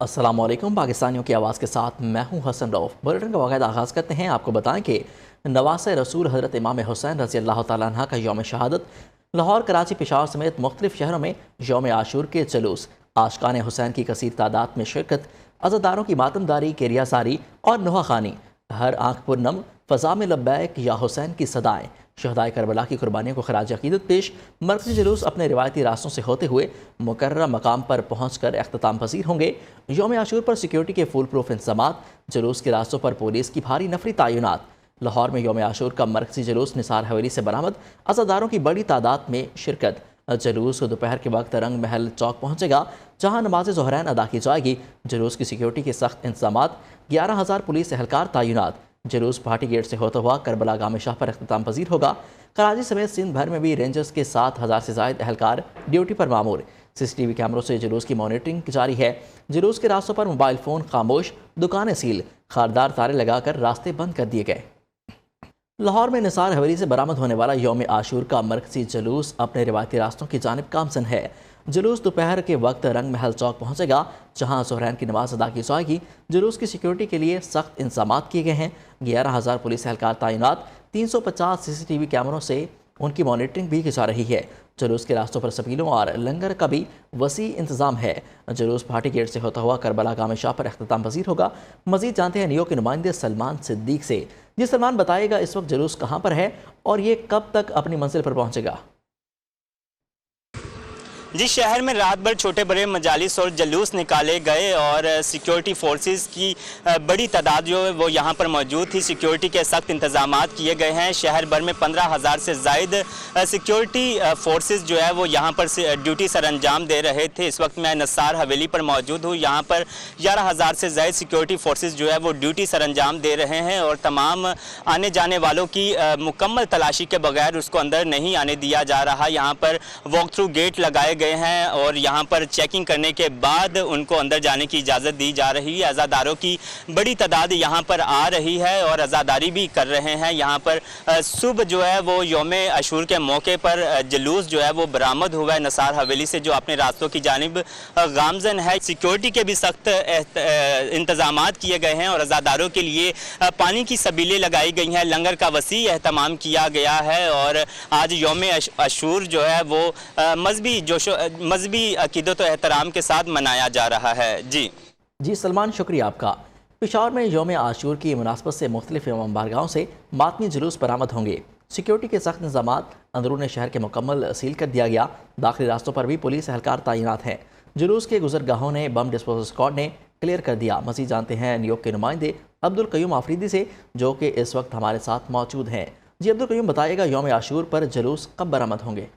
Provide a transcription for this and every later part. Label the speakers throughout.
Speaker 1: अस्सलाम वालेकुम। पाकिस्तानियों की आवाज़ के साथ मैं हूं हसन रऊफ़। बुलेटिन का बाकायदा आगाज़ करते हैं। आपको बताएं कि नवासे रसूल हज़रत इमाम हुसैन रज़ी अल्लाह तआला अन्हा का यौम शहादत लाहौर, कराची, पेशावर समेत मुख्तलिफ शहरों में यौम आशूर के जुलूस, आशिकान हुसैन की कसीर तादाद में शिरकत, अज़ादारों की मातमदारी, किरियासारी और नुहाखानी, हर आंख पुरनम, फ़ज़ा में लब्बैक या हुसैन की सदाएँ, शहदाए करबला की कुर्बानियों को खराज अकीदत पेश। मरकज़ी जुलूस अपने रिवायती रास्तों से होते हुए मुकर्रर मकाम पर पहुँच कर अख्ताम पजीर होंगे। यौम आशूर पर सिक्योरिटी के फुल प्रूफ इंतजामात, जुलूस के रास्तों पर पुलिस की भारी नफरी तैनात। लाहौर में यौम आशूर का मरकज़ी जुलूस निसार हवेली से बरामद, अज़ादारों की बड़ी तादाद में शिरकत। जुलूस दोपहर के वक्त रंग महल चौक पहुँचेगा, जहाँ नमाज ज़ोहरैन अदा की जाएगी। जुलूस की सिक्योरिटी के सख्त इंतजामात, 11,000 पुलिस एहलकार तैनात। जुलूस पार्टी गेट से होता हुआ करबला गाम शाह पर अख्ताम पजीर होगा। कराची समेत सिंध भर में भी रेंजर्स के 7,000 से ज़ायद एहलकार ड्यूटी पर मामूर। CCTV कैमरों से जुलूस की मॉनिटरिंग जारी है। जुलूस के रास्तों पर मोबाइल फ़ोन खामोश, दुकानें सील, खारदार तारे लगाकर रास्ते बंद कर दिए गए। लाहौर में निसार हवेली से बरामद होने वाला यौम आशूर का मरकज़ी जुलूस अपने रिवायती रास्तों की जानिब गामज़न है। जुलूस दोपहर के वक्त रंग महल चौक पहुँचेगा, जहाँ ज़ोहरैन की नमाज अदा की जाएगी। जुलूस की सिक्योरिटी के लिए सख्त इंतजाम किए गए हैं। 11,000 पुलिस एहलकार तैनात, 350 CCTV कैमरों से उनकी मॉनिटरिंग भी की जा रही है। जुलूस के रास्तों पर सबीलों और लंगर का भी वसी इंतजाम है। जुलूस भाटी गेट से होता हुआ करबला गाम शाह पर अख्ताम पजीर होगा। मजीद जानते हैं नियो के नुमाइंदे सलमान सिद्दीक से। जी सलमान, बताइएगा इस वक्त जुलूस कहाँ पर है और ये कब तक अपनी मंजिल पर पहुँचेगा?
Speaker 2: जी, शहर में रात भर छोटे बड़े मजालिस और जलूस निकाले गए और सिक्योरिटी फोर्सेस की बड़ी तादाद जो है वो यहाँ पर मौजूद थी। सिक्योरिटी के सख्त इंतजामात किए गए हैं। शहर भर में 15,000 से ज़ायद सिक्योरिटी फोर्सेस जो है वो यहाँ पर ड्यूटी सर अंजाम दे रहे थे। इस वक्त मैं निसार हवेली पर मौजूद हूँ। यहाँ पर 11,000 से ज़ायद सिक्योरिटी फोर्सेस जो है वो ड्यूटी सर अंजाम दे रहे हैं और तमाम आने जाने वालों की मुकम्मल तलाशी के बगैर उसको अंदर नहीं आने दिया जा रहा। यहाँ पर वॉक थ्रू गेट लगाए गए हैं और यहाँ पर चेकिंग करने के बाद उनको अंदर जाने की इजाज़त दी जा रही है। अज़ादारों की बड़ी तादाद यहाँ पर आ रही है और अज़ादारी भी कर रहे हैं। यहाँ पर सुबह जो है वो यौम आशूर के मौके पर जुलूस जो है वो बरामद हुआ है निसार हवेली से, जो अपने रास्तों की जानिब गामज़न है। सिक्योरिटी के भी सख्त इंतजामात किए गए हैं और अज़ादारों के लिए पानी की सबीलें लगाई गई हैं। लंगर का वसी एहतमाम किया गया है और आज यौम आशूर जो है वो मजहबी अकीदत और एहतराम के साथ मनाया जा रहा है। जी
Speaker 1: सलमान, शुक्रिया आपका। पेशावर में यौम आशूर की मुनासबत से मुख्तलिफ बारगाहों से मातमी जुलूस बरामद होंगे। सिक्योरिटी के सख्त इंतजामात, अंदरून शहर के मुकम्मल सील कर दिया गया। दाखिली रास्तों पर भी पुलिस एहलकार तैनात हैं। जुलूस के गुजरगाहों ने बम डिस्पोजल स्क्वाड ने क्लियर कर दिया। मज़ीद जानते हैं न्यूयॉर्क के नुमाइंदे अब्दुल कयूम आफरीदी से, जो कि इस वक्त हमारे साथ मौजूद हैं। जी अब्दुल कयूम, बताइएगा यौम आशूर पर जुलूस कब बरामद होंगे?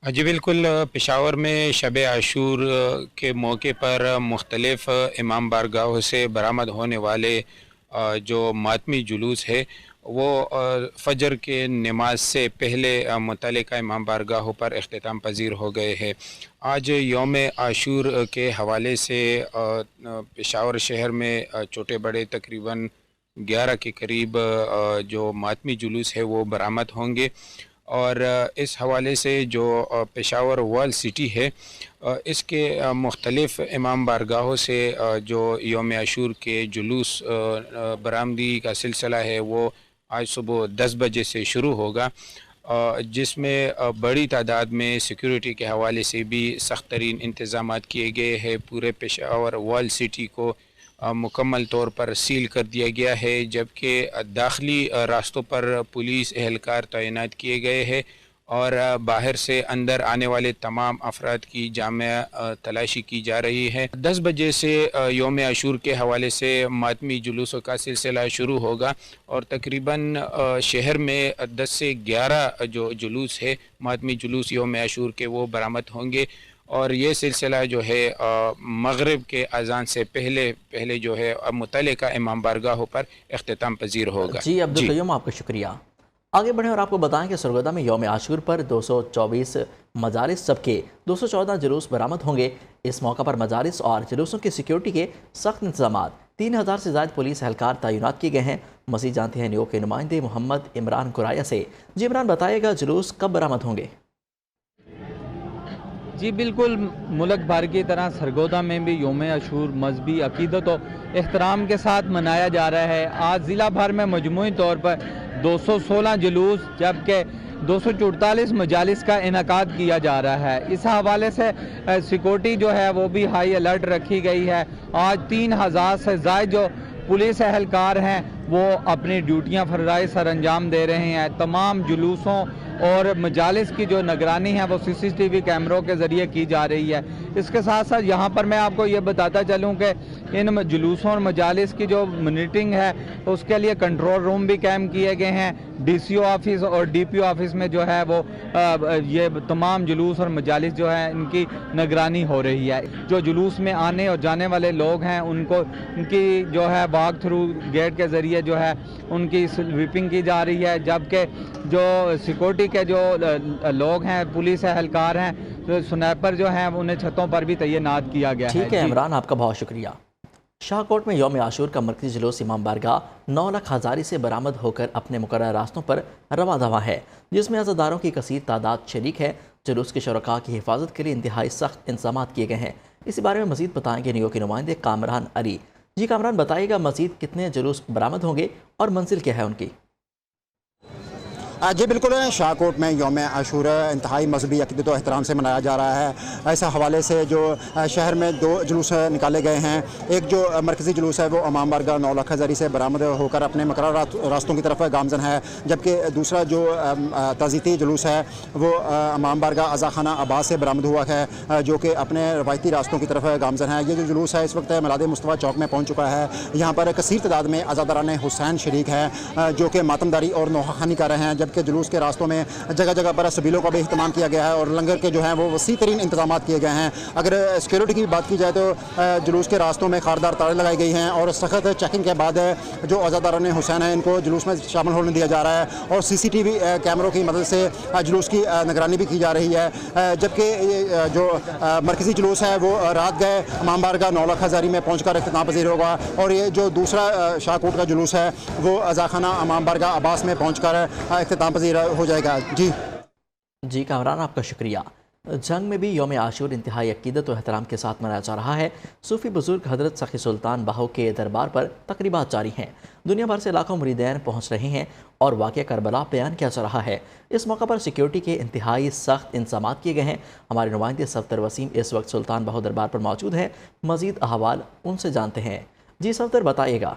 Speaker 3: जी बिल्कुल, पेशावर में शब आशूर के मौके पर मुख्तलिफ इमाम बारगाहों से बरामद होने वाले जो मातमी जुलूस है वो फ़जर के नमाज से पहले मुतल्लिका इमाम बारगाहों पर अख्ताम पजीर हो गए हैं। आज यौम आशूर के हवाले से पेशावर शहर में छोटे बड़े तकरीबन 11 के करीब जो मातमी जुलूस है वो बरामद होंगे और इस हवाले से जो पेशावर वर्ल्ड सिटी है इसके मुख्तलिफ इमाम बारगाहों से जो यौम आशूर के जुलूस बरामदी का सिलसिला है वो आज सुबह 10 बजे से शुरू होगा, जिसमें बड़ी तादाद में सिक्योरिटी के हवाले से भी सख्त तरीन इंतज़ामात किए गए हैं। पूरे पेशावर वर्ल्ड सिटी को मुकम्मल तौर पर सील कर दिया गया है, जबकि दाखिली रास्तों पर पुलिस एहलकार तैनात किए गए हैं और बाहर से अंदर आने वाले तमाम अफराद की जामिया तलाशी की जा रही है। 10 बजे से यौम आशूर के हवाले से मातमी जुलूसों का सिलसिला शुरू होगा और तकरीबन शहर में 10 से 11 जो जुलूस है मातमी जुलूस यौम आशूर के वो बरामद होंगे और ये सिलसिला जो है मगरिब के अजान से पहले जो है मुतल्लिका इमाम बारगाहों पर अख्ताम पजीर होगा।
Speaker 1: जी अब्दुल कयूम, आपका शुक्रिया। आगे बढ़ें और आपको बताएं कि सरगोदा में यौम आशूर पर 224 मजालिस सबके 214 जुलूस बरामद होंगे। इस मौका पर मजालिस और जुलूसों की सिक्योरिटी के सख्त इंतजाम, 3,000 से ज़ायद पुलिस एहलकार तैनात किए गए हैं। मज़ीद जानते हैं न्यूयॉर्क के नुमाइंदे मोहम्मद इमरान कुराया से। जी इमरान, बताइएगा जुलूस कब बरामद होंगे?
Speaker 4: जी बिल्कुल, मुल्क भर की तरह सरगोदा में भी योम आशूर मजहबी अकीदत और एहतराम के साथ मनाया जा रहा है। आज ज़िला भर में मजमूई तौर पर 216 जुलूस जबकि 244 मजालिस का इनकाद किया जा रहा है। इस हवाले से सिक्योरिटी जो है वो भी हाई अलर्ट रखी गई है। आज 3000 से ज़ायद जो पुलिस एहलकार हैं वो अपनी ड्यूटियां फर्राए सर अंजाम दे रहे हैं। तमाम जुलूसों और मजालिस की जो निगरानी है वो CCTV कैमरों के ज़रिए की जा रही है। इसके साथ साथ यहाँ पर मैं आपको ये बताता चलूँ कि इन जुलूसों और मजालिस की जो मॉनिटरिंग है उसके लिए कंट्रोल रूम भी कायम किए गए हैं। DCO ऑफिस और DPO ऑफिस में जो है वो ये तमाम जुलूस और मजालिस जो है इनकी निगरानी हो रही है। जो जुलूस में आने और जाने वाले लोग हैं उनको उनकी जो है वॉक थ्रू गेट के ज़रिए जो है उनकी स्वीपिंग की जा रही है, जबकि जो सिक्योरिटी के जो लोग हैं पुलिस एहलकार हैं तो स्नैपर जो हैं उन्हें छतों पर भी तैनात किया गया है।
Speaker 1: ठीक है इमरान, आपका बहुत शुक्रिया। शाहकोट में यौम आशूर का मरकजी जुलूस इमाम बारगाह 9 लाख हज़ारी से बरामद होकर अपने मुकर्रर रास्तों पर रवा दवा है, जिसमें अज़ादारों की कसीर तादाद शरीक है। जुलूस के शुरका की हिफाजत के लिए इंतहाई सख्त इंतजाम किए गए हैं। इसी बारे में मज़ीद बताएंगे नियो के नुमाइंदे कामरान अली। जी कामरान, बताइएगा मज़ीद कितने जुलूस बरामद होंगे और मंजिल क्या है उनकी?
Speaker 5: जी बिल्कुल, शाहकोट में यौम आशूर इंतहाई मजहबी अक़ीदत व एहतराम से मनाया जा रहा है। इस हवाले से जो शहर में 2 जुलूस निकाले गए हैं। एक जो मरकज़ी जुलूस है वो इमाम बारगाह 9 लाख हज़ारी से बरामद होकर अपने मुकर्रर रास्तों की तरफ गामज़न है, जबकि दूसरा जो ताज़ीती जुलूस है वो इमाम बारगाह अज़ाखाना अब्बास से बरामद हुआ है, जो कि अपने रवायती रास्तों की तरफ गामज़न है। ये जो जुलूस है इस वक्त मिलाद मुस्तफ़ा चौक में पहुँच चुका है। यहाँ पर कसीर तादाद में अज़ादारान हुसैन शरीक हैं जो कि मातमदारी और नोहाखानी कर रहे हैं, के जुलूस के रास्तों में जगह जगह पर सबीलों का भी अहतमाम किया गया है और लंगर के जो हैं वो वसी तरीन इंतजाम किए गए हैं। अगर सिक्योरिटी की बात की जाए तो जुलूस के रास्तों में खारदार तारे लगाई गई हैं और सख्त चेकिंग के बाद जो अज़ादारान हुसैन हैं इनको जुलूस में शामिल होने दिया जा रहा है और CCTV कैमरों की मदद से जुलूस की निगरानी भी की जा रही है। जबकि जो मरकज़ी जुलूस है वो रात गए इमाम बारगाह 9 लाख हज़ारी में पहुँच कर इख्तिताम पज़ीर होगा और ये जो दूसरा शाहकोट का जुलूस है वो अज़ाखाना इमाम बारगाह अब्बास में पहुँच कर इख्तिताम पज़ीर हो जाएगा। जी
Speaker 1: कामरान, आपका शुक्रिया। जंग में भी यौम आशूर इंतहाई अकीदत और एहतराम के साथ मनाया जा रहा है। सूफी बुजुर्ग हज़रत सखी सुल्तान बाहू के दरबार पर तकरीबात जारी हैं। दुनिया भर से लाखों मुरीदैन पहुँच रहे हैं और वाक़या करबला बयान किया जा रहा है। इस मौका पर सिक्योरिटी के इंतहाई सख्त इंतजाम किए गए हैं। हमारे नुमाइंदे सफ्दर वसीम इस वक्त सुल्तान बाहू दरबार पर मौजूद हैं। मज़ीद अहवाल उनसे जानते हैं। जी सफ्दर, बताइएगा।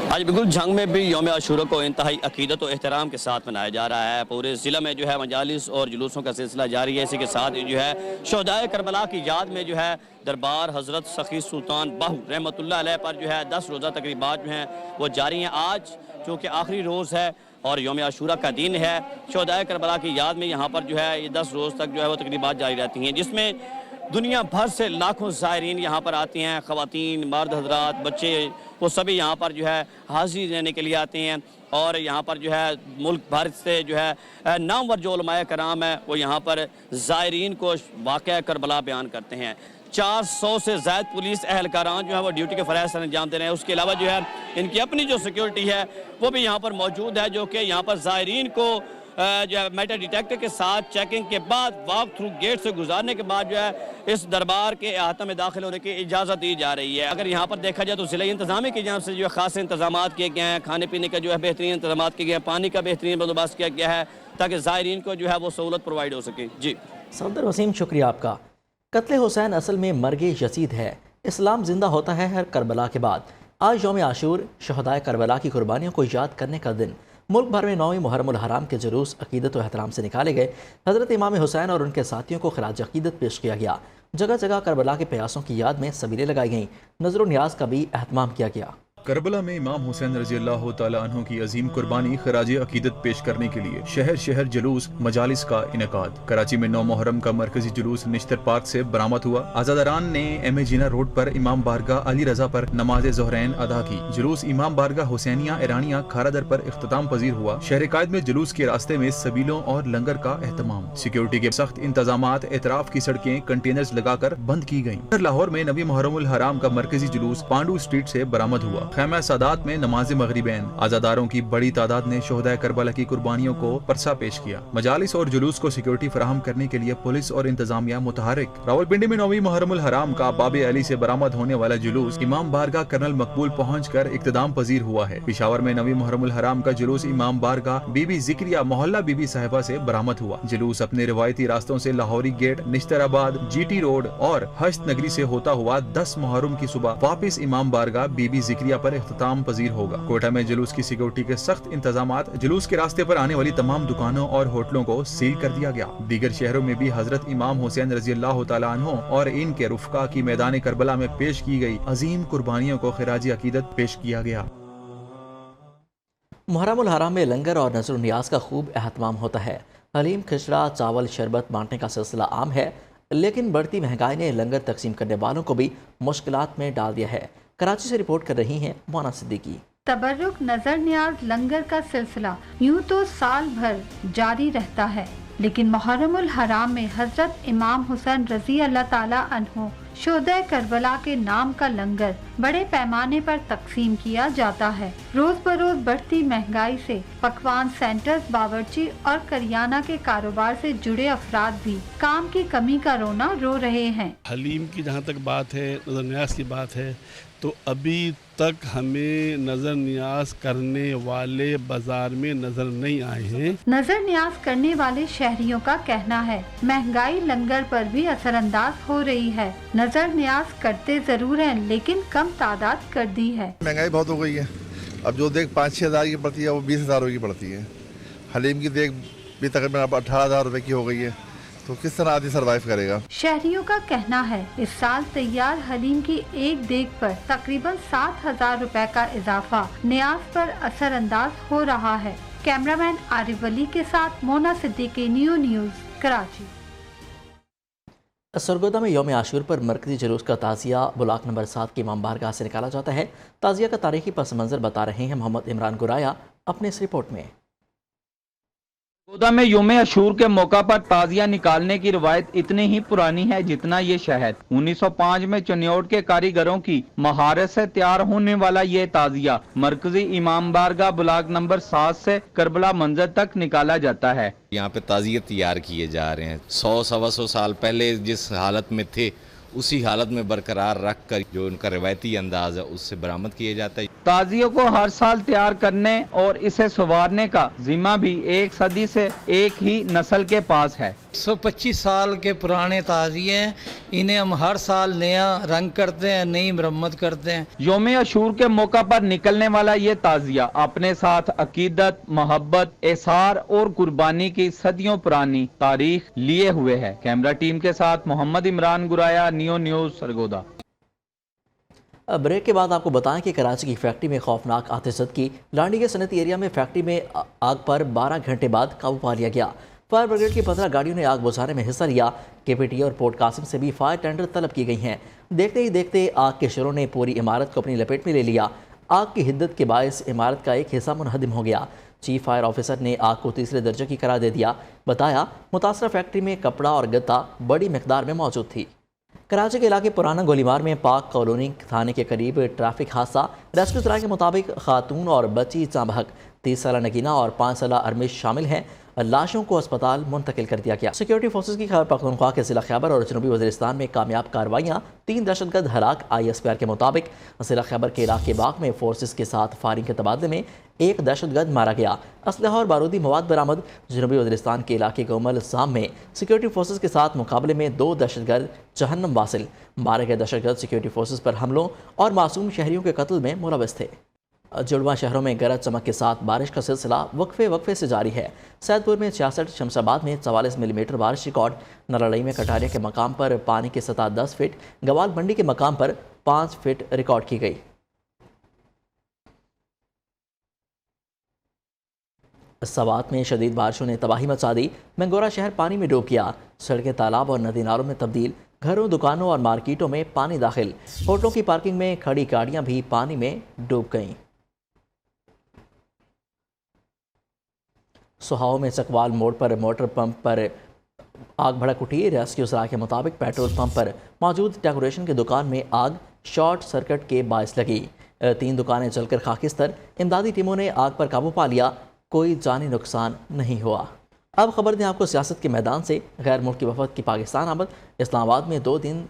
Speaker 6: आज बिल्कुल जंग में भी यौम आशूरा को इंतहाई अकीदत और एहतराम के साथ मनाया जा रहा है। पूरे ज़िला में जो है मजालिस और जुलूसों का सिलसिला जारी है। इसी के साथ जो है शोहदाए करबला की याद में जो है दरबार हज़रत सखी सुल्तान बाहू रहमतुल्लाह अलैह पर जो है 10 रोज़ा तकरीबात जो हैं वो जारी हैं। आज चूँकि आखिरी रोज़ है और यौम आशूरा का दिन है, शोहदाए करबला की याद में यहाँ पर जो है ये 10 रोज़ तक जो है वो तकरीबात जारी रहती हैं, जिसमें दुनिया भर से लाखों ज़ायरीन यहाँ पर आते हैं। ख़वातीन, मर्द हजरात, बच्चे वो सभी यहाँ पर जो है हाज़िर रहने के लिए आते हैं और यहाँ पर जो है मुल्क भर से जो है नामवर जो उलमाए कराम है वो यहाँ पर ज़ायरीन को वाक़या करबला बयान करते हैं। 400 से ज़ायद पुलिस एहलकारान जो है वो ड्यूटी के फ़राइज़ सर अंजाम दे रहे हैं। उसके अलावा जो है इनकी अपनी जो सिक्योरिटी है वो भी यहाँ पर मौजूद है, जो कि यहाँ पर ज़ायरीन को जो है मेटल डिटेक्टर के साथ चेकिंग के बाद वॉक थ्रू गेट से गुजारने के बाद जो है इस दरबार के अहाते में दाखिल होने की इजाज़त दी जा रही है। अगर यहाँ पर देखा जाए तो ज़िला इंतज़ामिया की जानब से जो है ख़ास इंतजाम किए गए हैं, खाने पीने का जो है बेहतरीन इंतजाम किए गए हैं, पानी का बेहतरीन बंदोबस्त किया गया है ताकि ज़ायरीन को जो है वो सहूलत प्रोवाइड हो सके। जी
Speaker 1: सफदर वसीम, शुक्रिया आपका। कत्ल हुसैन असल में मर्ग यजीद है। इस्लाम जिंदा होता है हर करबला के बाद। आज यौम आशूर शहदाए करबला की कुर्बानियों को याद करने का दिन। मुल्क भर में 9वीं मुहर्रम उल हराम के जुलूस अकीदत व एहतराम से निकाले गए। हज़रत इमाम हुसैन और उनके साथियों को खिराज अकीदत पेश किया गया। जगह जगह करबला के प्रयासों की याद में सबीलें लगाई गईं। नज़र व नियाज का भी एहतमाम किया गया।
Speaker 7: करबला में इमाम हुसैन रज़ी अल्लाह तआला अन्हु की अजीम कुर्बानी खराज अकीदत पेश करने के लिए शहर शहर जुलूस मजालिस का इनेकाद। कराची में 9 मुहर्रम का मरकजी जुलूस निश्तर पार्क से बरामद हुआ। आज़ादारान ने एम ए जीना रोड पर इमाम बारगाह अली रजा पर नमाज ज़ोहरैन अदा की। जुलूस इमाम बारगाह हुसैनिया ईरानिया खारादर पर इख्तिताम पजीर हुआ। शहर कायद में जुलूस के रास्ते में सबीलों और लंगर का एहतमाम। सिक्योरिटी के सख्त इंतजामात, एतराफ की सड़कें कंटेनर्स लगाकर बंद की गयी। लाहौर में 9वीं मुहर्रम उल हराम का मरकजी जुलूस पांडू स्ट्रीट से बरामद हुआ। खैमा सादात में नमाज मगरिबैन। आज़ादारों की बड़ी तादाद ने शोहदा करबला की कुर्बानियों को परसा पेश किया। मजालिस और जुलूस को सिक्योरिटी फराहम करने के लिए पुलिस और इंतजामिया मुतहरिक। रावलपिंडी में 9वीं मुहर्रमुल हराम का बाबे अली से बरामद होने वाला जुलूस इमाम बारगाह कर्नल मकबूल पहुंचकर इख्तिताम पजीर हुआ है। पिशावर में 9वीं मुहर्रमुल हराम का जुलूस इमाम बारगाह बीबी जिक्रिया मोहल्ला बीबी साहिबा से बरामद हुआ। जुलूस अपने रिवायती रास्तों से लाहौरी गेट, निश्तराबाद, जीटी रोड और हश्त नगरी से होता हुआ 10 मुहर्रम की सुबह वापस इमाम बारगाह बीबी जिक्रिया पर इख्तिताम पजीर होगा। कोयटा में जुलूस की सिक्योरिटी के सख्त इंतजामात। जुलूस के रास्ते पर आने वाली तमाम दुकानों और होटलों को सील कर दिया गया। दीगर शहरों में भी हजरत इमाम हुसैन रजी अल्लाह तआला अन्हु और इनके रुफ़का की मैदान करबला में पेश की गई अजीम कुर्बानियों को खिराज अकीदत पेश किया गया।
Speaker 1: मुहर्रमुल हराम में लंगर और नज़र नियाज का खूब एहतमाम होता है। हलीम, खिचड़ा, चावल, शरबत बांटने का सिलसिला आम है, लेकिन बढ़ती महंगाई ने लंगर तकसीम करने वालों को भी मुश्किलात में डाल दिया है। कराची से रिपोर्ट कर रही हैं मोना सिद्दीकी।
Speaker 8: तबर्रुक, नजर नियाज, लंगर का सिलसिला यूं तो साल भर जारी रहता है, लेकिन मुहर्रमुल हराम में हजरत इमाम हुसैन रजी अल्लाह ताला अन्हु शोहदा करबला के नाम का लंगर बड़े पैमाने पर तकसीम किया जाता है। रोज बरोज बढ़ती महंगाई से पकवान सेंटर्स, बावर्ची और करियाना के कारोबार से जुड़े अफराद भी काम की कमी का रोना रो रहे हैं।
Speaker 9: हलीम की जहाँ तक बात है, नज़र नियाज की बात है, तो अभी तक हमें नज़र नियाज करने वाले बाजार में नजर नहीं आए हैं।
Speaker 8: नजर नियाज करने वाले शहरियों का कहना है महंगाई लंगर पर भी असरअंदाज हो रही है। नजर नियाज करते जरूर हैं, लेकिन कम तादाद कर दी है।
Speaker 10: महंगाई बहुत हो गई है। अब जो देख 5-6 हज़ार की पड़ती है वो 20 हज़ार की पड़ती है। हलीम की देख भी तकरीबन अब 18,000 रुपए की हो गई है, तो किस तरह आदमी सरवाइव करेगा। शहरियों
Speaker 8: का कहना है इस साल तैयार हलीम की एक देग पर तकरीबन 7,000 रुपए का इजाफा नियाज पर असरअंदाज हो रहा है। कैमरामैन आरिफ वली के साथ मोना सिद्दीकी, न्यूज़, कराची।
Speaker 1: सरगोदा में यौम आशूर पर मरकजी जुलूस का ताज़िया ब्लॉक नंबर 7 की इमाम बारगाह से निकाला जाता है। ताज़िया का तारीखी पस मंज़र बता रहे हैं मोहम्मद इमरान गुराया अपने इस रिपोर्ट में।
Speaker 4: सरगोदा में यौम आशूर के मौका पर ताजिया निकालने की रवायत इतनी ही पुरानी है जितना ये शहर। 1905 में चनियोट के कारीगरों की महारत से तैयार होने वाला ये ताजिया मरकजी इमाम बारगाह ब्लॉक नंबर 7 से करबला मंजर तक निकाला जाता है।
Speaker 11: यहाँ पे ताजिए तैयार किए जा रहे हैं। 100-125 साल पहले जिस हालत में थे उसी हालत में बरकरार रख कर जो उनका रवायती अंदाज है उससे बरामद किए जाता है।
Speaker 4: ताजियों को हर साल तैयार करने और इसे संवारने का जिम्मा भी 1 सदी से एक ही नस्ल के पास है।
Speaker 12: 125 साल के पुराने ताजिए हैं, इन्हें हम हर साल नया रंग करते हैं, नई मरम्मत करते हैं।
Speaker 4: यौम आशूर के मौका पर निकलने वाला ये ताजिया अपने साथ अकीदत, मोहब्बत, एसार और कुर्बानी की सदियों पुरानी तारीख लिए हुए है। कैमरा टीम के साथ मोहम्मद इमरान गुराया, न्यूज़, सरगोदा।
Speaker 1: ब्रेक के बाद आपको बताएं कि कराची की फैक्ट्री में खौफनाक आतिशत की। लांडी के सनती एरिया में फैक्ट्री में आग पर 12 घंटे बाद काबू पा लिया गया। फायर ब्रिगेड की 15 गाड़ियों ने आग बुझाने में हिस्सा लिया। KPT और पोर्ट कासिम से भी फायर टेंडर तलब की गई हैं। देखते ही देखते आग के शरों ने पूरी इमारत को अपनी लपेट में ले लिया। आग की हिद्दत के बायस इमारत का एक हिस्सा मुनहदिम हो गया। चीफ फायर ऑफिसर ने आग को तीसरे दर्जे की करार दे दिया। बताया मुतासरा फैक्ट्री में कपड़ा और गत्ता बड़ी मिकदार में मौजूद थी। कराची के इलाके पुराना गोलीमार में पाक कॉलोनी थाने के करीब ट्रैफिक हादसा। रेस्क्यू सराय के मुताबिक खातून और बच्ची चाबहक 30 साल नगीना और 5 साल अरमिश शामिल हैं। लाशों को अस्पताल मुंतकिल कर दिया गया। सिक्योरिटी फोर्सेज की खैबर पख्तूनख्वा के जिला खैबर और जनूबी वज़ीरिस्तान में कामयाब कार्रवाइयाँ। 3 दहशतगर्द हलाक। ISPR के मुताबिक जिला खैबर के इलाके बाग में फोर्सेज के साथ फायरिंग के तबादले में 1 दहशतगर्द मारा गया। असलहा और बारूदी मवाद बरामद। जनूबी वज़ीरिस्तान के इलाके कोमल साम में सिक्योरिटी फोर्सेज के साथ मुकाबले में 2 दहशतगर्द जहन्नम वासिल। मारे गए दहशतगर्द सिक्योरिटी फोर्सेज पर हमलों और मासूम शहरियों के कत्ल में मुलव्वस थे। जुड़वा शहरों में गरज चमक के साथ बारिश का सिलसिला वक्फे से जारी है। सैदपुर में 66, शमशाबाद में 44 मिलीमीटर बारिश रिकॉर्ड। नरालई में कटारिया के मकाम पर पानी की सतह 10 फीट, गवाल मंडी के मकाम पर 5 फीट रिकॉर्ड की गई। सवात में शदीद बारिशों ने तबाही मचा दी। मंगोरा शहर पानी में डूब गया। सड़कें तालाब और नदी नालों में तब्दील। घरों, दुकानों और मार्केटों में पानी दाखिल। होटलों की पार्किंग में खड़ी गाड़ियां भी पानी में डूब गईं। सुहाव में चकवाल मोड़ पर मोटर पंप पर आग भड़क उठी। रेस्क्यू सराय के मुताबिक पेट्रोल पंप पर मौजूद डेकोरेशन की दुकान में आग शॉर्ट सर्किट के बायस लगी। 3 دکانیں جل کر خاکستر، امدادی ٹیموں نے آگ پر قابو پا لیا، کوئی جانی نقصان نہیں ہوا۔ اب خبر دیں آپ کو سیاست کے میدان سے، غیر ملکی وفد کی پاکستان آمد، اسلام آباد میں 2 دن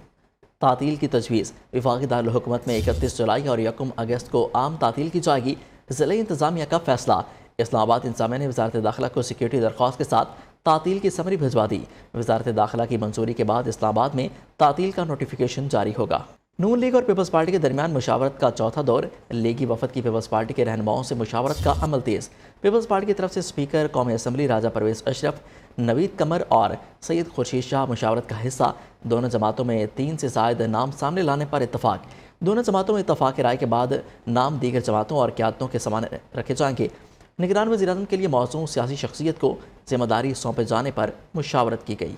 Speaker 1: تعطیل کی تجویز، وفاقی دارالحکومت میں 31 جولائی اور 1 اگست کو عام تعطیل کی جائے گی، ضلعی انتظامیہ کا فیصلہ۔ اسلام آباد انتظامیہ نے وزارت داخلہ کو سیکیورٹی درخواست کے ساتھ تعطیل کی سمری بھجوا دی۔ وزارت داخلہ کی منظوری کے بعد اسلام آباد میں تعطیل کا نوٹیفیکیشن جاری ہوگا۔ نون لیگ اور پیپلز پارٹی کے درمیان مشاورت کا چوتھا دور، لیگی وفد کی پیپلز پارٹی کے رہنماؤں سے مشاورت کا عمل تیز۔ پیپلز پارٹی کی طرف سے اسپیکر قومی اسمبلی راجہ پرویز اشرف، نوید قمر اور سید خورشید شاہ مشاورت کا حصہ۔ دونوں جماعتوں میں 3 سے زائد نام سامنے لانے پر اتفاق۔ دونوں جماعتوں میں اتفاق رائے کے بعد نام دیگر جماعتوں اور قیادتوں کے سامنے رکھے جائیں گے۔ نگران وزیر اعظم کے لیے موزوں سیاسی شخصیت کو ذمہ داری سونپے جانے پر مشاورت کی گئی۔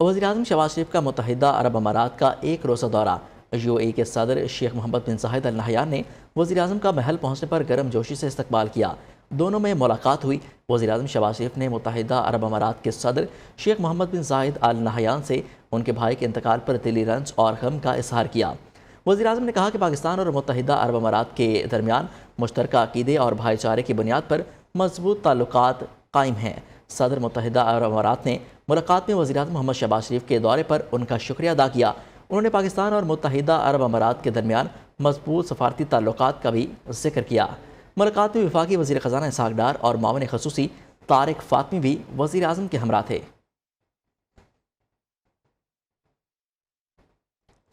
Speaker 1: وزیر اعظم شہباز شریف کا متحدہ عرب امارات کا 1 روزہ دورہ، UAE کے صدر شیخ محمد بن زاہد ال نہیان نے وزیر اعظم کا محل پہنچنے پر گرم جوشی سے استقبال کیا۔ دونوں میں ملاقات ہوئی۔ وزیر اعظم شہباز شریف نے متحدہ عرب امارات کے صدر شیخ محمد بن زاہد ال نہیان سے ان کے بھائی کے انتقال پر دلی رنج اور غم کا اظہار کیا۔ وزیر اعظم نے کہا کہ پاکستان اور متحدہ عرب امارات کے درمیان مشترکہ عقیدے اور بھائی چارے کی بنیاد پر مضبوط تعلقات قائم ہیں۔ صدر متحدہ عرب امارات نے ملاقات میں وزیر اعظم محمد شہباز شریف کے دورے پر ان کا شکریہ ادا کیا۔ انہوں نے پاکستان اور متحدہ عرب امارات کے درمیان مضبوط سفارتی تعلقات کا بھی ذکر کیا۔ ملاقات میں وفاقی وزیر خزانہ اسحاق ڈار اور معاون خصوصی طارق فاطمی بھی وزیر اعظم کے ہمراہ تھے۔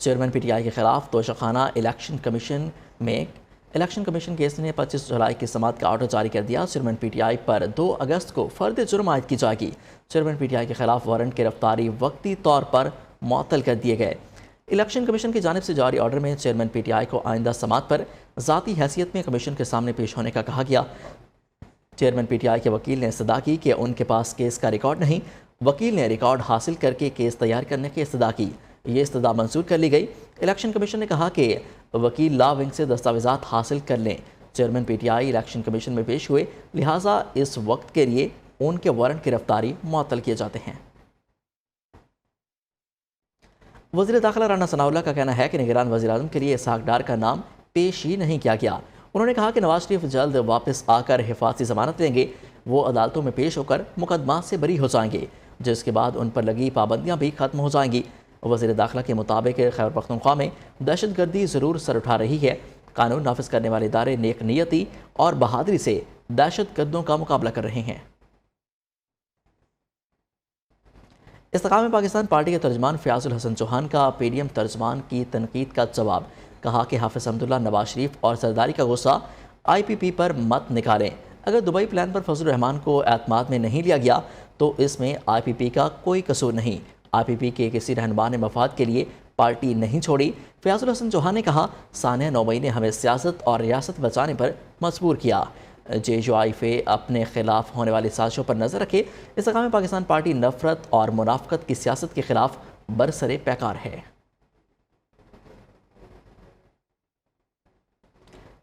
Speaker 1: چیئرمین PTI کے خلاف توشخانہ الیکشن کمیشن کیس نے 25 جولائی کی سماعت کا آرڈر جاری کر دیا۔ چیئرمین PTI پر 2 اگست کو فرد جرم عائد کی جائے گی۔ چیئرمین PTI کے خلاف وارنٹ کی رفتاری وقتی طور پر معطل کر دیے گئے۔ الیکشن کمیشن کی جانب سے جاری آرڈر میں چیئرمین PTI کو آئندہ سماعت پر ذاتی حیثیت میں کمیشن کے سامنے پیش ہونے کا کہا گیا۔ چیئرمین PTI کے وکیل نے استدعا کی کہ ان کے پاس کیس کا ریکارڈ نہیں۔ وکیل نے ریکارڈ حاصل کر کے کیس تیار کرنے کی استدعا کی۔ یہ استدعا منظور کر لی گئی۔ الیکشن کمیشن نے کہا کہ وکیل لا ونگ سے دستاویزات حاصل کر لیں۔ چیئرمین PTI الیکشن کمیشن میں پیش ہوئے، لہٰذا اس وقت کے لیے ان کے وارنٹ کی رفتاری معطل کیے جاتے ہیں۔ وزیر داخلہ رانا ثناء اللہ کا کہنا ہے کہ نگران وزیر اعظم کے لیے اسحاق ڈار کا نام پیش ہی نہیں کیا گیا۔ انہوں نے کہا کہ نواز شریف جلد واپس آ کر حفاظتی ضمانت لیں گے۔ وہ عدالتوں میں پیش ہو کر مقدمات سے بری ہو جائیں گے، جس کے بعد ان پر لگی پابندیاں بھی ختم ہو جائیں گی۔ وزیر داخلہ کے مطابق خیبر پختونخوا میں دہشت گردی ضرور سر اٹھا رہی ہے۔ قانون نافذ کرنے والے ادارے نیک نیتی اور بہادری سے دہشت گردوں کا مقابلہ کر رہے ہیں۔ استقامت پاکستان پارٹی کے ترجمان فیاض الحسن چوہان کا PDM ترجمان کی تنقید کا جواب، کہا کہ حافظ حمداللہ نواز شریف اور زرداری کا غصہ IPP پر مت نکالیں۔ اگر دبئی پلان پر فضل الرحمان کو اعتماد میں نہیں لیا گیا تو اس میں IPP کا کوئی قصور نہیں۔ IPP کے کسی رہنما نے مفاد کے لیے پارٹی نہیں چھوڑی۔ فیاض الحسن چوہان نے کہا، سانحہ 9 مئی نے ہمیں سیاست اور ریاست بچانے پر مجبور کیا۔ JUIF اپنے خلاف ہونے والی سازشوں پر نظر رکھے۔ استقامت پاکستان پارٹی نفرت اور منافقت کی سیاست کے خلاف برسر پیکار ہے۔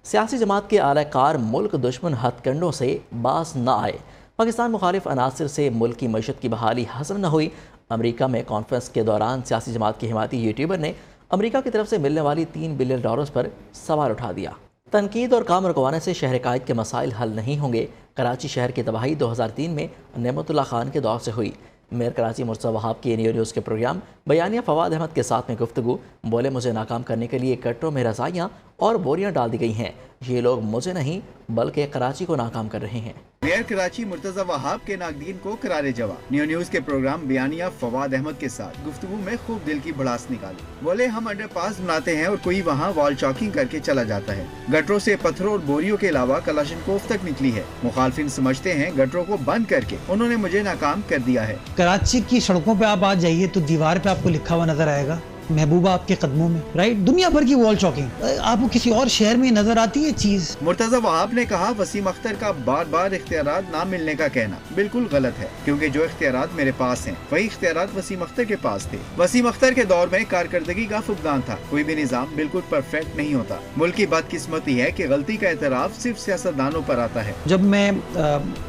Speaker 1: سیاسی جماعت کے اعلی کار ملک دشمن ہتھ کنڈوں سے باز نہ آئے۔ پاکستان مخالف عناصر سے ملک کی معیشت کی بحالی حاصل نہ ہوئی۔ امریکہ میں کانفرنس کے دوران سیاسی جماعت کے حمایتی یوٹیوبر نے امریکہ کی طرف سے ملنے والی $3 بلین پر سوال اٹھا دیا۔ تنقید اور کام رکوانے سے شہر قائد کے مسائل حل نہیں ہوں گے۔ کراچی شہر کی تباہی 2003 میں نعمت اللہ خان کے دور سے ہوئی۔ میئر کراچی مرتضی وہاب کی نیوز کے پروگرام بیانیہ فواد احمد کے ساتھ میں گفتگو، بولے مجھے ناکام کرنے کے لیے کٹروں میں رضائیاں اور بوریاں ڈال دی گئی ہیں۔ یہ لوگ مجھے نہیں بلکہ کراچی کو ناکام کر رہے ہیں۔
Speaker 13: میئر کراچی مرتضی وہاب کے ناقدین کو قرار جواب، نیوز کے پروگرام بیانیہ فواد احمد کے ساتھ گفتگو میں خوب دل کی بڑاس نکالی۔ بولے ہم انڈر پاس بناتے ہیں اور کوئی وہاں وال چاکنگ کر کے چلا جاتا ہے۔ گٹروں سے پتھروں اور بوریوں کے علاوہ کلاشنکوف تک نکلی ہے۔ مخالفین سمجھتے ہیں گٹروں کو بند کر کے انہوں نے مجھے ناکام کر دیا ہے۔
Speaker 14: کراچی کی سڑکوں پہ آپ آ جائیے تو دیوار پہ آپ کو لکھا ہوا نظر آئے گا محبوبہ آپ کے قدموں میں، رائٹ؟ دنیا بھر کی وال چاکنگ، آپ کو کسی اور شہر میں نظر آتی ہے چیز؟
Speaker 13: مرتضی وہاب نے کہا وسیم اختر کا بار بار اختیارات نہ ملنے کا کہنا بالکل غلط ہے، کیونکہ جو اختیارات میرے پاس ہیں وہی اختیارات وسیم اختر کے پاس تھے۔ وسیم اختر کے دور میں کارکردگی کا فقدان تھا۔ کوئی بھی نظام بالکل پرفیکٹ نہیں ہوتا۔ ملک کی بدقسمتی ہے کہ غلطی کا اعتراف صرف سیاستدانوں پر آتا ہے۔
Speaker 14: جب میں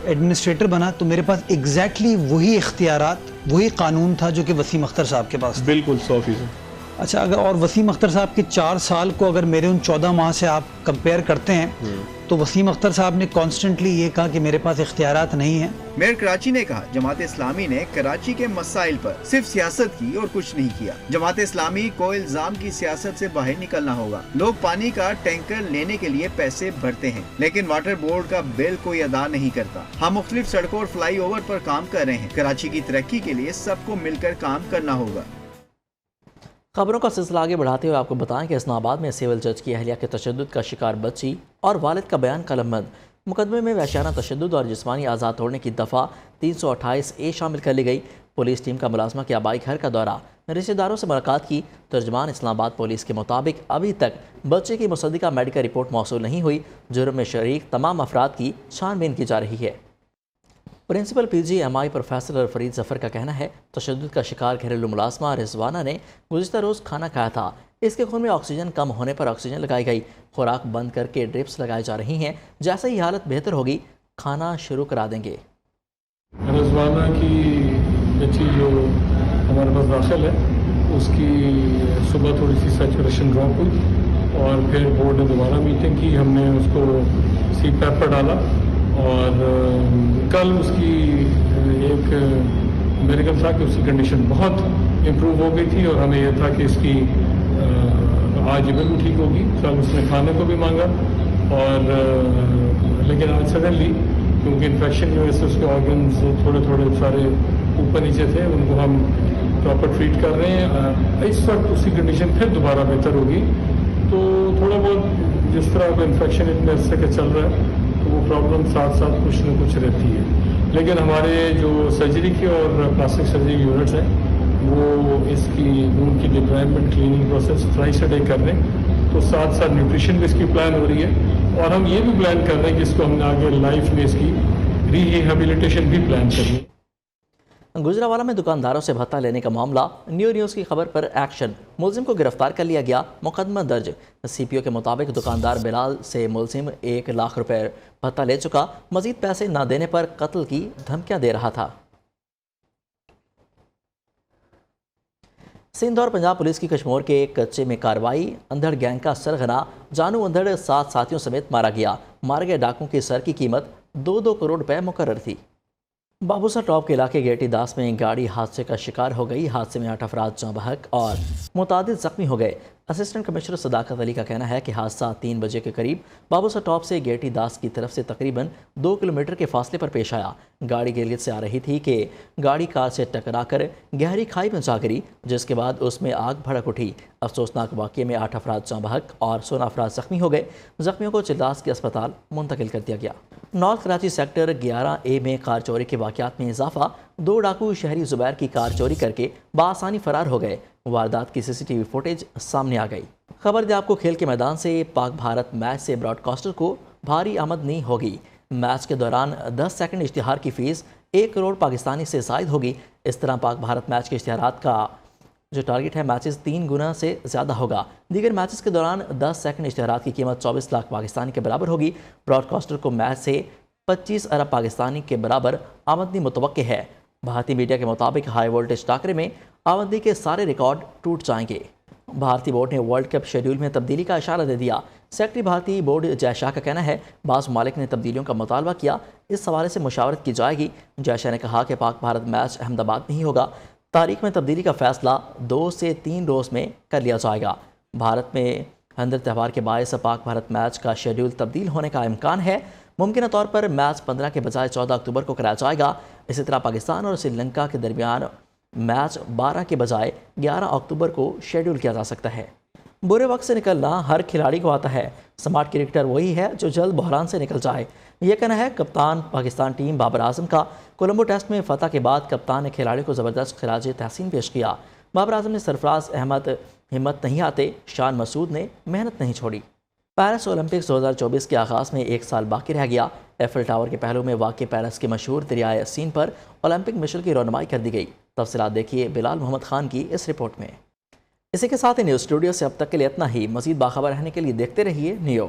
Speaker 14: ایڈمنسٹریٹر بنا تو میرے پاس ایگزیکٹلی وہی اختیارات، وہی قانون تھا جو کہ وسیم اختر صاحب کے پاس۔
Speaker 9: بالکل 100%۔
Speaker 14: اچھا اگر اور وسیم اختر صاحب کے 4 سال کو اگر میرے ان 14 ماہ سے آپ کمپیئر کرتے ہیں تو وسیم اختر صاحب نے کانسٹنٹلی یہ کہا کہ میرے پاس اختیارات نہیں ہیں.
Speaker 13: میئر کراچی نے کہا جماعت اسلامی نے کراچی کے مسائل پر صرف سیاست کی اور کچھ نہیں کیا. جماعت اسلامی کو الزام کی سیاست سے باہر نکلنا ہوگا. لوگ پانی کا ٹینکر لینے کے لیے پیسے بھرتے ہیں لیکن واٹر بورڈ کا بل کوئی ادا نہیں کرتا. ہم مختلف سڑکوں اور فلائی اوور پر کام کر رہے ہیں. کراچی کی ترقی کے لیے سب کو مل کر کام کرنا ہوگا.
Speaker 1: خبروں کا سلسلہ آگے بڑھاتے ہوئے آپ کو بتائیں کہ اسلام آباد میں سول جج کی اہلیہ کے تشدد کا شکار بچی اور والد کا بیان قلم بند. مقدمے میں وحشیانہ تشدد اور جسمانی اعضاء توڑنے کی دفعہ 328A شامل کر لی گئی. پولیس ٹیم کا ملازمہ کے آبائی گھر کا دورہ، رشتہ داروں سے ملاقات کی. ترجمان اسلام آباد پولیس کے مطابق ابھی تک بچے کی مصدقہ میڈیکل رپورٹ موصول نہیں ہوئی. جرم میں شریک تمام افراد کی چھان بین کی جا رہی ہے. پرنسپل PGMI پروفیسر فرید ظفر کا کہنا ہے تشدد کا شکار گھریلو ملازمہ رضوانہ نے گزشتہ روز کھانا کھایا تھا. اس کے خون میں آکسیجن کم ہونے پر آکسیجن لگائی گئی. خوراک بند کر کے ڈرپس لگائی جا رہی ہیں. جیسے ہی حالت بہتر ہوگی کھانا شروع کرا دیں گے.
Speaker 15: رضوانہ کی بچی جو ہمارے پاس داخل ہے اس کی صبح تھوڑی سی سیچوریشن ڈراپ ہوئی اور پھر بورڈ نے دوبارہ میٹنگ کی. ہم نے اس کو سی پیپ پر ڈالا اور کل اس کی ایک میڈیکل تھا کہ اس کی کنڈیشن بہت امپروو ہو گئی تھی اور ہمیں یہ تھا کہ اس کی آج بالکل ٹھیک ہوگی. کل اس نے کھانے کو بھی مانگا اور لیکن آج سڈنلی کیونکہ انفیکشن کی وجہ سے اس کے آرگنز تھوڑے سارے اوپر نیچے تھے ان کو ہم پراپر ٹریٹ کر رہے ہیں. اس وقت اس کی کنڈیشن پھر دوبارہ بہتر ہوگی. تو تھوڑا بہت جس طرح انفیکشن اتنے عرصے کا چل رہا ہے تو وہ پرابلم ساتھ کچھ نہ کچھ رہتی ہے. لیکن ہمارے جو سرجری کی اور پلاسٹک سرجری یونٹس ہیں وہ اس کی خون کی deployment cleaning process thrice a day کر رہے ہیں. تو ساتھ نیوٹریشن بھی اس کی پلان ہو رہی ہے اور ہم یہ بھی پلان کر رہے ہیں کہ اس کو ہم نے آگے لائف میں اس کی ریہیبلیٹیشن بھی پلان کرنی ہے.
Speaker 1: گجرانوالہ میں دکانداروں سے بھتہ لینے کا معاملہ، نیوز کی خبر پر ایکشن. ملزم کو گرفتار کر لیا گیا، مقدمہ درج. CPO کے مطابق دکاندار بلال سے ملزم 1 لاکھ روپے بھتہ لے چکا، مزید پیسے نہ دینے پر قتل کی دھمکیاں دے رہا تھا. سندھ اور پنجاب پولیس کی کشمور کے کچے میں کارروائی. اندھڑ گینگ کا سرغنہ جانو اندھڑ 7 ساتھیوں سمیت مارا گیا. مارے گئے ڈاکوں کی سر کی قیمت 2 کروڑ روپے مقرر تھی. بابوسا ٹاپ کے علاقے گیٹی داس میں گاڑی حادثے کا شکار ہو گئی. حادثے میں 8 افراد جاں بحق اور متعدد زخمی ہو گئے. اسسٹنٹ کمشنر صداقت علی کا کہنا ہے کہ حادثہ 3 بجے کے قریب بابوسا ٹاپ سے گیٹی داس کی طرف سے تقریباً 2 کلومیٹر کے فاصلے پر پیش آیا. گاڑی گیلیت سے آ رہی تھی کہ گاڑی کار سے ٹکرا کر گہری کھائی میں جا گری، جس کے بعد اس میں آگ بھڑک اٹھی. افسوسناک واقعے میں 8 افراد جاں بحق اور 16 افراد زخمی ہو گئے. زخمیوں کو چلداس کے اسپتال منتقل کر دیا گیا. نارتھ کراچی سیکٹر 11A میں کار چوری کے واقعات میں اضافہ. 2 ڈاکو شہری زبیر کی کار چوری کر کے بآسانی فرار ہو گئے. واردات کی CCTV فوٹیج سامنے آ گئی. خبر دے آپ کو کھیل کے میدان سے. پاک بھارت میچ سے براڈ کاسٹر کو بھاری آمدنی ہوگی. میچ کے دوران 10 سیکنڈ اشتہار کی فیس 1 کروڑ پاکستانی سے زائد ہوگی. اس طرح پاک بھارت میچ کے اشتہارات کا جو ٹارگٹ ہے میچز 3 گنا سے زیادہ ہوگا. دیگر میچز کے دوران 10 سیکنڈ اشتہارات کی قیمت 24 لاکھ پاکستانی کے برابر ہوگی. براڈ کاسٹر کو میچ سے 25 ارب پاکستانی کے برابر آمدنی متوقع ہے. بھارتی میڈیا کے مطابق ہائی وولٹیج ٹاکرے میں آمدنی کے سارے ریکارڈ ٹوٹ جائیں گے. بھارتی بورڈ نے ورلڈ کپ شیڈول میں تبدیلی کا اشارہ دے دیا. سیکرٹری بھارتی بورڈ جے شاہ کا کہنا ہے بعض ممالک نے تبدیلیوں کا مطالبہ کیا، اس حوالے سے مشاورت کی جائے گی. جے شاہ نے کہا کہ پاک بھارت میچ احمد آباد میں ہی ہوگا. تاریخ میں تبدیلی کا فیصلہ 2 سے 3 روز میں کر لیا جائے گا. بھارت میں ہندر تہوار کے باعث پاک بھارت میچ کا شیڈول تبدیل ہونے کا امکان ہے. ممکنہ طور پر میچ 15 کے بجائے 14 اکتوبر کو کرایا جائے گا. اسی طرح پاکستان اور سری لنکا کے درمیان میچ 12 کے بجائے 11 اکتوبر کو شیڈول کیا جا سکتا ہے. برے وقت سے نکلنا ہر کھلاڑی کو آتا ہے. سمارٹ کرکٹر وہی ہے جو جلد بحران سے نکل جائے. یہ کہنا ہے کپتان پاکستان ٹیم بابر اعظم کا. کولمبو ٹیسٹ میں فتح کے بعد کپتان نے کھلاڑیوں کو زبردست خراج تحسین پیش کیا. بابر اعظم نے سرفراز احمد ہمت نہیں آتے، شان مسعود نے محنت نہیں چھوڑی. پیرس اولمپکس 2024 کے آغاز میں 1 سال باقی رہ گیا. ایفل ٹاور کے پہلو میں واقع پیرس کے مشہور دریائے سین پر اولمپک مشن کی رونمائی کر دی گئی. تفصیلات دیکھیے بلال محمد خان کی اس رپورٹ میں. اسی کے ساتھ نیوز اسٹوڈیو سے اب تک کے لیے اتنا ہی. مزید باخبر رہنے کے لیے دیکھتے رہیے نیو.